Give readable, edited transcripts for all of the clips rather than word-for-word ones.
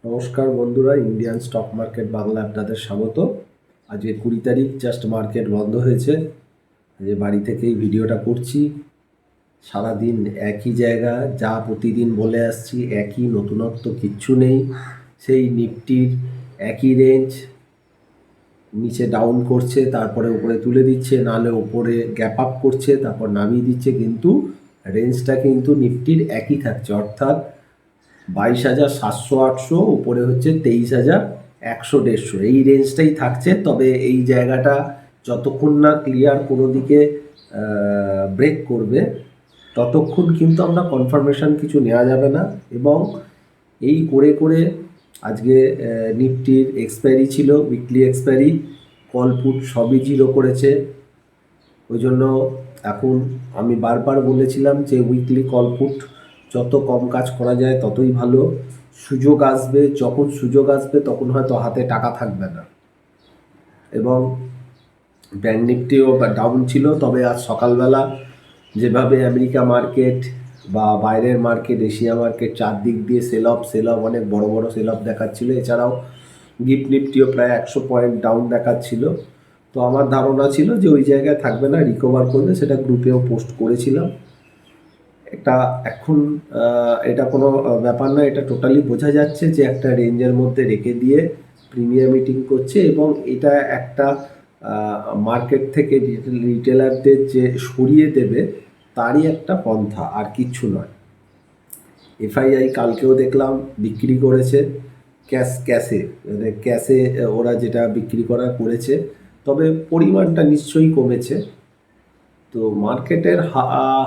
নমস্কার বন্ধুরা, Indian stock market Bangla আপনাদের স্বাগত। আজকে 20 তারিখ, জাস্ট মার্কেট বন্ধ হয়েছে। যে বাড়ি থেকেই ভিডিওটা করছি। সারাদিন একই জায়গা, যা প্রতিদিন বলে আসছি, একই, নতুনত্ব কিচ্ছু নেই। সেই নিফটির একই রেঞ্জ, নিচে ডাউন করছে, তারপরে উপরে তুলে দিচ্ছে, নাহলে উপরে গ্যাপ আপ করছে, তারপর নামিয়ে দিচ্ছে, কিন্তু রেঞ্জটা কিন্তু নিফটির একই থাকছে, অর্থাৎ 22,700-800, উপরে হচ্ছে 23,100-150, এই রেঞ্জটাই থাকছে। তবে এই জায়গাটা যতক্ষণ না ক্লিয়ার কোনো দিকে ব্রেক করবে, ততক্ষণ কিন্তু আমরা কনফার্মেশন কিছু নেওয়া যাবে না। এবং এই করে করে আজকে নিফটির এক্সপায়ারি ছিল, উইকলি এক্সপায়ারি, কল পুট সবই জিরো করেছে। ওই জন্য এখন আমি বারবার বলেছিলাম যে উইকলি কল পুট যত কম কাজ করা যায় ততই ভালো। সুযোগ আসবে, যখন সুযোগ আসবে তখন হয়তো হাতে টাকা থাকবে না। এবং ব্যাঙ্ক নিফটিও ডাউন ছিল, তবে আজ সকালবেলা যেভাবে আমেরিকা মার্কেট বা বাইরের মার্কেট, এশিয়া মার্কেট, চারদিক দিয়ে সেল অফ অনেক বড় বড় সেল অফ দেখাচ্ছিল। এছাড়াও গিফট নিফটিও প্রায় 100 পয়েন্ট ডাউন দেখাচ্ছিল। তো আমার ধারণা ছিল যে ওই জায়গায় থাকবে না, রিকভার করবে, সেটা গ্রুপেও পোস্ট করেছিলাম। এটা এখন এটা কোনো ব্যাপার না, এটা টোটালি বোঝা যাচ্ছে যে একটা রেঞ্জের মধ্যে রেখে দিয়ে প্রিমিয়াম মিটিং করছে। এবং এটা একটা মার্কেট থেকে রিটেলারদের যে সরিয়ে দেবে, তারই একটা পন্থা, আর কিচ্ছু নয়। এফআইআই কালকেও দেখলাম বিক্রি করেছে, ক্যাশে, মানে ক্যাশে ওরা যেটা বিক্রি করেছে, তবে পরিমাণটা নিশ্চয়ই কমেছে। তো মার্কেটের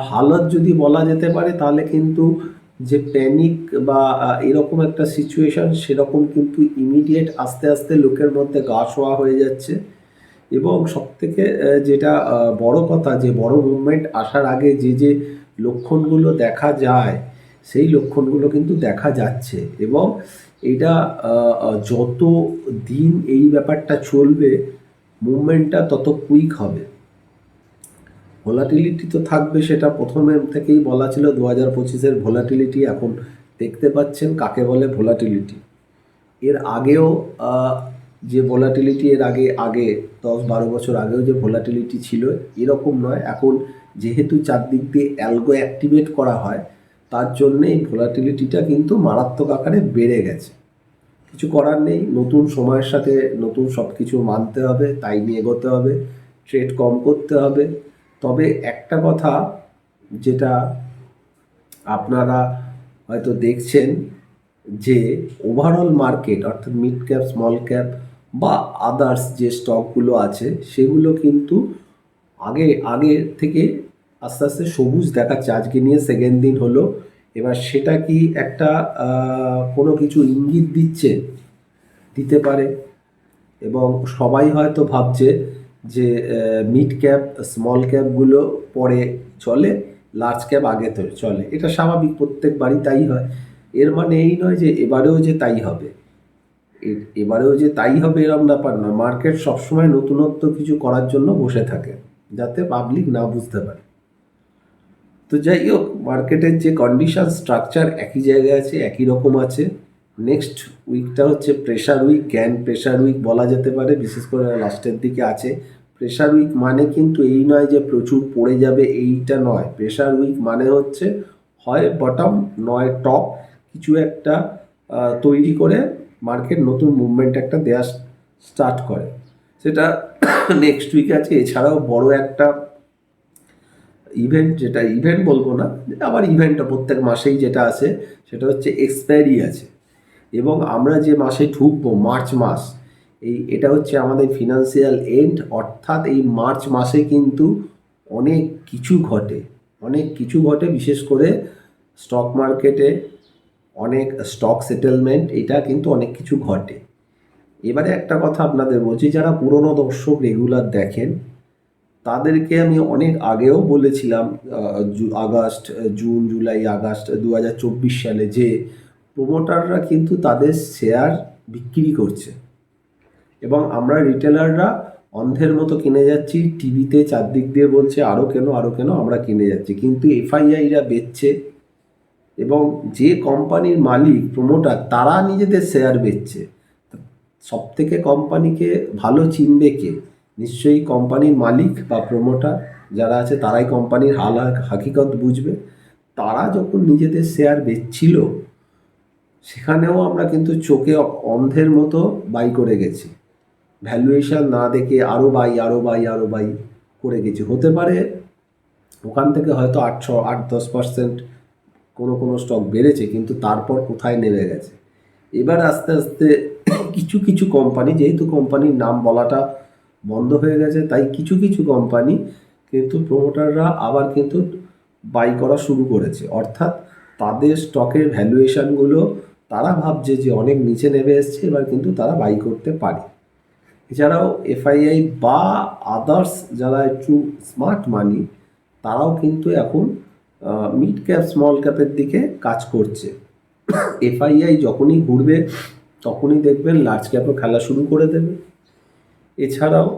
হালত যদি বলা যেতে পারে, তাহলে কিন্তু যে প্যানিক বা এরকম একটা সিচুয়েশান, সেরকম কিন্তু ইমিডিয়েট আস্তে আস্তে লোকের মধ্যে গা শোয়া হয়ে যাচ্ছে। এবং সবথেকে যেটা বড় কথা, যে বড় মুভমেন্ট আসার আগে যে যে লক্ষণগুলো দেখা যায়, সেই লক্ষণগুলো কিন্তু দেখা যাচ্ছে। এবং এটা যত দিন এই ব্যাপারটা চলবে, মুভমেন্টটা তত কুইক হবে। ভোলাটিলিটি তো থাকবে, সেটা প্রথমে থেকেই বলা ছিল। 2025-এর ভোলাটিলিটি এখন দেখতে পাচ্ছেন কাকে বলে ভোলাটিলিটি। এর আগেও যে ভোলাটিলিটি, এর আগে আগে 10-12 বছর আগেও যে ভোলাটিলিটি ছিল, এরকম নয়। এখন যেহেতু চারদিক দিয়ে অ্যালগো অ্যাক্টিভেট করা হয়, তার জন্যে এই ভোলাটিলিটিটা কিন্তু মারাত্মক আকারে বেড়ে গেছে। কিছু করার নেই, নতুন সময়ের সাথে নতুন সব কিছু মানতে হবে, তাই নিয়ে এগোতে হবে, ট্রেড কম করতে হবে। তবে একটা কথা, যেটা আপনারা হয়তো দেখছেন, যে ওভারঅল মার্কেট, অর্থাৎ মিড ক্যাপ, স্মল ক্যাপ বা আদার্স যে স্টকগুলো আছে, সেগুলো কিন্তু আগে আগে থেকে আস্তে আস্তে সবুজ দেখাচ্ছে। আজকে নিয়ে সেকেন্ড দিন হলো। এবার সেটা কি একটা কোনো কিছু ইঙ্গিত দিতে পারে। এবং সবাই হয়তো ভাবছে যে মিড ক্যাপ, স্মল ক্যাপগুলো পরে চলে, লার্জ ক্যাপ আগে তো চলে। এটা স্বাভাবিক, প্রত্যেকবারই তাই হয়। এর মানে এই নয় যে এবারেও যে তাই হবে। এবারেও যে তাই হবে এরকম ব্যাপার না। মার্কেট সবসময় নতুনত্ব কিছু করার জন্য বসে থাকে, যাতে পাবলিক না বুঝতে পারে। তো যাই হোক, মার্কেটের যে কন্ডিশন, স্ট্রাকচার একই জায়গায় আছে, একই রকম আছে। নেক্সট উইকটা হচ্ছে প্রেশার উইক, জ্ঞান প্রেশার উইক বলা যেতে পারে, বিশেষ করে লাস্টের দিকে আছে। প্রেশার উইক মানে কিন্তু এই নয় যে প্রচুর পড়ে যাবে, এইটা নয়। প্রেশার উইক মানে হচ্ছে হয় বটম, নয় টপ, কিছু একটা তৈরি করে মার্কেট নতুন মুভমেন্ট একটা দেওয়া স্টার্ট করে, সেটা নেক্সট উইকে আছে। এছাড়াও বড় একটা ইভেন্ট, যেটা ইভেন্ট বলবো না, আবার ইভেন্টটা প্রত্যেক মাসেই যেটা আছে, সেটা হচ্ছে এক্সপায়ারি আছে। এবং আমরা যে মাসে ঢুকবো, মার্চ মাস, এটা হচ্ছে আমাদের ফিনান্সিয়াল এন্ড। অর্থাৎ এই মার্চ মাসে কিন্তু অনেক কিছু ঘটে, অনেক কিছু ঘটে, বিশেষ করে স্টক মার্কেটে অনেক স্টক সেটেলমেন্ট, এটা কিন্তু অনেক কিছু ঘটে। এবারে একটা কথা আপনাদের বলছি, যারা পুরনো দর্শক রেগুলার দেখেন, তাদেরকে আমি অনেক আগেও বলেছিলাম, আগস্ট, জুন, জুলাই, আগস্ট 2024 সালে, যে প্রোমোটাররা কিন্তু তাদের শেয়ার বিক্রি করছে এবং আমরা রিটেলাররা অন্ধের মতো কিনে যাচ্ছি। টিভিতে চারদিক দিয়ে বলছে আরও কেন, আরও কেন, আমরা কিনে যাচ্ছি, কিন্তু এফআইআইরা বেচছে। এবং যে কোম্পানির মালিক প্রমোটার তারা নিজেদের শেয়ার বেচছে। সব থেকে কোম্পানিকে ভালো চিনবে কে? নিশ্চয়ই কোম্পানির মালিক বা প্রমোটার যারা আছে তারাই কোম্পানির হাল হাকিকত বুঝবে। তারা যখন নিজেদের শেয়ার বেচছিল সেখানেও আমরা কিন্তু চোখে অন্ধের মতো বাই করে গেছি, ভ্যালুয়েশন না দেখে আরও বাই আরও বাই আরও বাই করে গেছি। হতে পারে ওখান থেকে হয়তো 8-10% কোনো স্টক বেড়েছে, কিন্তু তারপর কোথায় নেমে গেছে। এবার আস্তে আস্তে কিছু কিছু কোম্পানি, যেহেতু কোম্পানির নাম বলাটা বন্ধ হয়ে গেছে, তাই কিছু কিছু কোম্পানি কিন্তু প্রমোটাররা আবার কিন্তু বাই করা শুরু করেছে। অর্থাৎ তাদের স্টকের ভ্যালুয়েশনগুলো তারা ভাবছে যে অনেক নিচে নেমে এসছে, এবার কিন্তু তারা বাই করতে পারে। এছাড়াও এফআইআই বা আদার্স যারা একটু স্মার্ট মানি তারাও কিন্তু এখন মিড ক্যাপ স্মল ক্যাপের দিকে কাজ করছে। এফআইআই যখনই ঘুরবে তখনই দেখবেন লার্জ ক্যাপও খেলা শুরু করে দেবে। এছাড়াও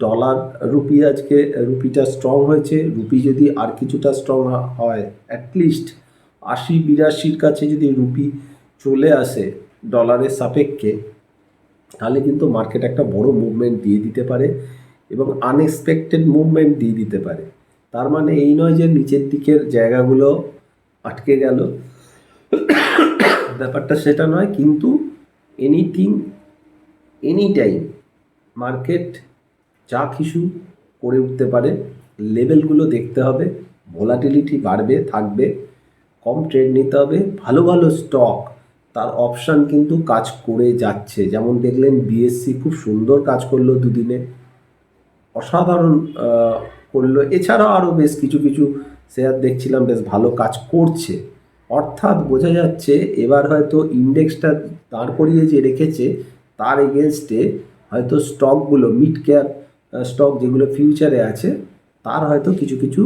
ডলার রুপি, আজকে রুপিটা স্ট্রং হয়েছে। রুপি যদি আর কিছুটা স্ট্রং হয়, অ্যাটলিস্ট 80-82 কাছে যদি রুপি চলে আসে ডলারের সাপেক্ষে, তাহলে কিন্তু মার্কেট একটা বড় মুভমেন্ট দিয়ে দিতে পারে এবং আনএক্সপেক্টেড মুভমেন্ট দিয়ে দিতে পারে। তার মানে এই নয় যে নিচের দিকের জায়গাগুলো আটকে গেল, ব্যাপারটা সেটা নয়। কিন্তু এনিথিং এনি টাইম মার্কেট যা কিছু করে উঠতে পারে। লেভেলগুলো দেখতে হবে, ভোলাটিলিটি বাড়বে, থাকবে, কম ট্রেড নিতে হবে। ভালো ভালো স্টক তার অপশান কিন্তু কাজ করে যাচ্ছে। যেমন দেখলেন বিএসসি খুব সুন্দর কাজ করলো দুদিনে, অসাধারণ করলো। এছাড়াও আরও বেশ কিছু কিছু শেয়ার দেখছিলাম বেশ ভালো কাজ করছে। অর্থাৎ বোঝা যাচ্ছে এবার হয়তো ইন্ডেক্সটা দাঁড় করিয়ে যে রেখেছে তার এগেনস্টে হয়তো স্টকগুলো মিড ক্যাপ স্টক যেগুলো ফিউচারে আছে তার হয়তো কিছু কিছু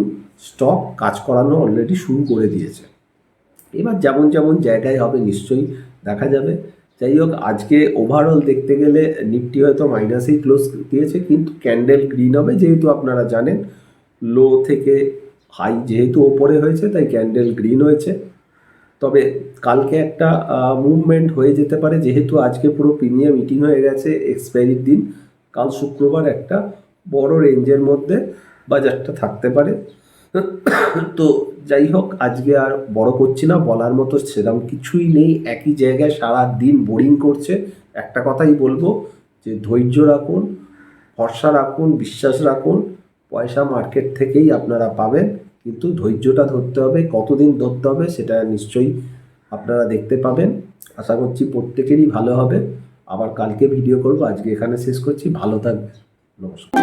স্টক কাজ করানো অলরেডি শুরু করে দিয়েছে। এবার যেমন যেমন জায়গায় হবে নিশ্চয়ই দেখা যাবে। যাই হোক, আজকে ওভারঅল দেখতে গেলে নিফটি হয়তো মাইনাসেই ক্লোজ দিয়েছে, কিন্তু ক্যান্ডেল গ্রিন হবে, যেহেতু আপনারা জানেন লো থেকে হাই যেহেতু ওপরে হয়েছে তাই ক্যান্ডেল গ্রিন হয়েছে। তবে কালকে একটা মুভমেন্ট হয়ে যেতে পারে, যেহেতু আজকে পুরো প্রিমিয়াম মিটিং হয়ে গেছে এক্সপায়ারির দিন। কাল শুক্রবার একটা বড় রেঞ্জের মধ্যে বাজারটা থাকতে পারে। তো যাই হোক, আজকে আর বড় করছি না, বলার মতো সেরকম কিছুই নেই। একই জায়গায় সারা দিন বোরিং করছে। একটা কথাই বলবো যে ধৈর্য রাখুন, ভরসা রাখুন, বিশ্বাস রাখুন, পয়সা মার্কেট থেকেই আপনারা পাবেন। কিন্তু ধৈর্যটা ধরতে হবে, কতদিন ধরতে হবে সেটা নিশ্চয়ই আপনারা দেখতে পাবেন। আশা করছি প্রত্যেকেরই ভালো হবে। আবার কালকে ভিডিও করব, আজকে এখানে শেষ করছি। ভালো থাকবেন, নমস্কার।